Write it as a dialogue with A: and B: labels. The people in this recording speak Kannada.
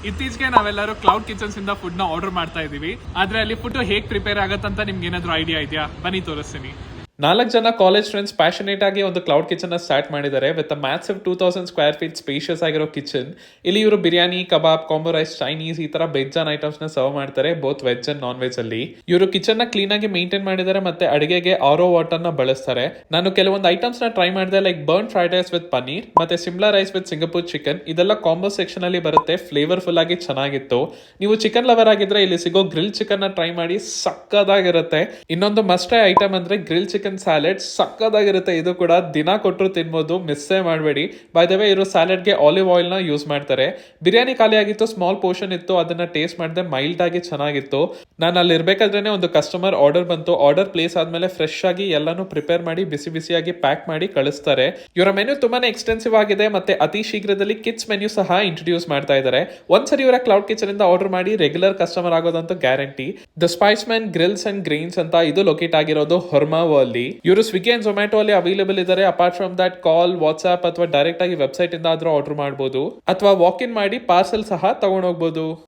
A: ಇತ್ತೀಚೆಗೆ ನಾವೆಲ್ಲರೂ ಕ್ಲೌಡ್ ಕಿಚನ್ಸ್ ಇಂದ ಫುಡ್ ನ ಆರ್ಡರ್ ಮಾಡ್ತಾ ಇದೀವಿ. ಆದ್ರೆ ಅಲ್ಲಿ ಫುಡ್ ಹೇಗ್ ಪ್ರಿಪೇರ್ ಆಗತ್ತಂತ ನಿಮ್ಗೆ ಏನಾದ್ರು ಐಡಿಯಾ ಇದೆಯಾ? ಬನ್ನಿ ತೋರಿಸ್ತೀನಿ. 4 ಜನ ಕಾಲೇಜ್ ಫ್ರೆಂಡ್ಸ್ ಪ್ಯಾಷನೇಟ್ ಆಗಿ ಒಂದು ಕ್ಲೌಡ್ ಕಿಚನ್ ಸ್ಟಾರ್ಟ್ ಮಾಡಿದ್ದಾರೆ with massive 2000 square feet spacious ಆಗಿರೋ ಕಿಚನ್. ಇಲ್ಲಿ ಇವರು ಬಿರಿಯಾನಿ, ಕಬಾಬ್, ಕಾಂಬೋ ರೈಸ್, ಚೈನೀಸ್ ಈ ತರ ಬೇಜಾನ್ ಐಟಮ್ಸ್ ನ ಸರ್ವ್ ಮಾಡ್ತಾರೆ, both veg and non veg ಅಲ್ಲಿ. ಇವರು ಕಿಚನ್ ನ ಕ್ಲೀನ್ ಆಗಿ ಮೇಂಟೈನ್ ಮಾಡಿದ್ದಾರೆ ಮತ್ತೆ ಅಡಿಗೆಗೆ ಆರೋ ವಾಟರ್ ನ ಬಳಸ್ತಾರೆ. ನಾನು ಕೆಲವೊಂದು ಐಟಮ್ಸ್ ನ ಟ್ರೈ ಮಾಡಿದೆ, like burn fried rice with paneer ಮತ್ತೆ Shimla rice with Singapore chicken. ಇದೆಲ್ಲ ಕಾಂಬೋ ಸೆಕ್ಷನ್ ಅಲ್ಲಿ ಬರುತ್ತೆ, ಫ್ಲೇವರ್ಫುಲ್ ಆಗಿ ಚೆನ್ನಾಗಿತ್ತು. ನೀವು ಚಿಕನ್ ಲವರ್ ಆಗಿದ್ರೆ ಇಲ್ಲಿ ಸಿಗೋ ಗ್ರಿಲ್ ಚಿಕನ್ ನ ಟ್ರೈ ಮಾಡಿ, ಸಕ್ಕದಾಗಿರುತ್ತೆ. ಇನ್ನೊಂದು ಮಸ್ಟ್ ಐಟಮ್ ಅಂದ್ರೆ ಗ್ರಿಲ್ ಚಿಕನ್ ಸ್ಯಾಲೆಡ್, ಸಕ್ಕದಾಗಿರುತ್ತೆ. ಇದು ಕೂಡ ದಿನ ಕೊಟ್ಟರು ತಿನ್ಬೋದು, ಮಿಸ್ಸೇ ಮಾಡಬೇಡಿ. ಬೈ ದ ವೇ ಇರೋ ಸ್ಯಾಲೆಡ್ಗೆ ಆಲಿವ್ ಆಯಿಲ್ ನ ಯೂಸ್ ಮಾಡ್ತಾರೆ. ಬಿರಿಯಾನಿ ಖಾಲಿ ಆಗಿತ್ತು, ಸ್ಮಾಲ್ ಪೋರ್ಷನ್ ಇತ್ತು, ಅದನ್ನ ಟೇಸ್ಟ್ ಮಾಡಿದೆ, ಮೈಲ್ಡ್ ಆಗಿ ಚೆನ್ನಾಗಿತ್ತು. ನಾನು ಅಲ್ಲಿ ಇರ್ಬೇಕಾದ್ರೆ ಒಂದು ಕಸ್ಟಮರ್ ಆರ್ಡರ್ ಬಂತು. ಆರ್ಡರ್ ಪ್ಲೇಸ್ ಆದ್ಮೇಲೆ ಫ್ರೆಶ್ ಆಗಿ ಎಲ್ಲಾನು ಪ್ರಿಪೇರ್ ಮಾಡಿ ಬಿಸಿ ಬಿಸಿಯಾಗಿ ಪ್ಯಾಕ್ ಮಾಡಿ ಕಳಿಸ್ತಾರೆ. ಇವರ ಮೆನು ತುಂಬಾನೇ ಎಕ್ಸ್ಟೆನ್ಸಿವ್ ಆಗಿದೆ ಮತ್ತೆ ಅತಿ ಶೀಘ್ರದಲ್ಲಿ ಕಿಡ್ಸ್ ಮೆನ್ಯೂ ಸಹ ಇಂಟ್ರೊಡ್ಯೂಸ್ ಮಾಡ್ತಾ ಇದ್ದಾರೆ. ಒಂದ್ಸರಿ ಇವರ ಕ್ಲೌಡ್ ಕಿಚನ್ ಇಂದ ಆರ್ಡರ್ ಮಾಡಿ ರೆಗ್ಯುಲರ್ ಕಸ್ಟಮರ್ ಆಗೋದಂತೂ guarantee. The spice man grills and greens ಅಂತ ಇದು ಲೊಕೇಟ್ ಆಗಿರೋದು ಹೊರ್ಮಾವು ಅಲ್ಲಿ. ಇವರು ಸ್ವಿಗ್ಗಿ ಅಂಡ್ ಝೊಮ್ಯಾಟೊ ಅಲ್ಲಿ ಅವೈಲೇಬಲ್ ಇದ್ದಾರೆ. Apart from that call, WhatsApp ಅಥವಾ ಡೈರೆಕ್ಟ್ ಆಗಿ ವೆಬ್ಸೈಟ್ ಇಂದ ಆದ್ರೂ ಆರ್ಡರ್ ಮಾಡಬಹುದು ಅಥವಾ ವಾಕ್ ಇನ್ ಮಾಡಿ ಪಾರ್ಸೆಲ್ ಸಹ ತಗೊಂಡೋಗ್ಬೋದು.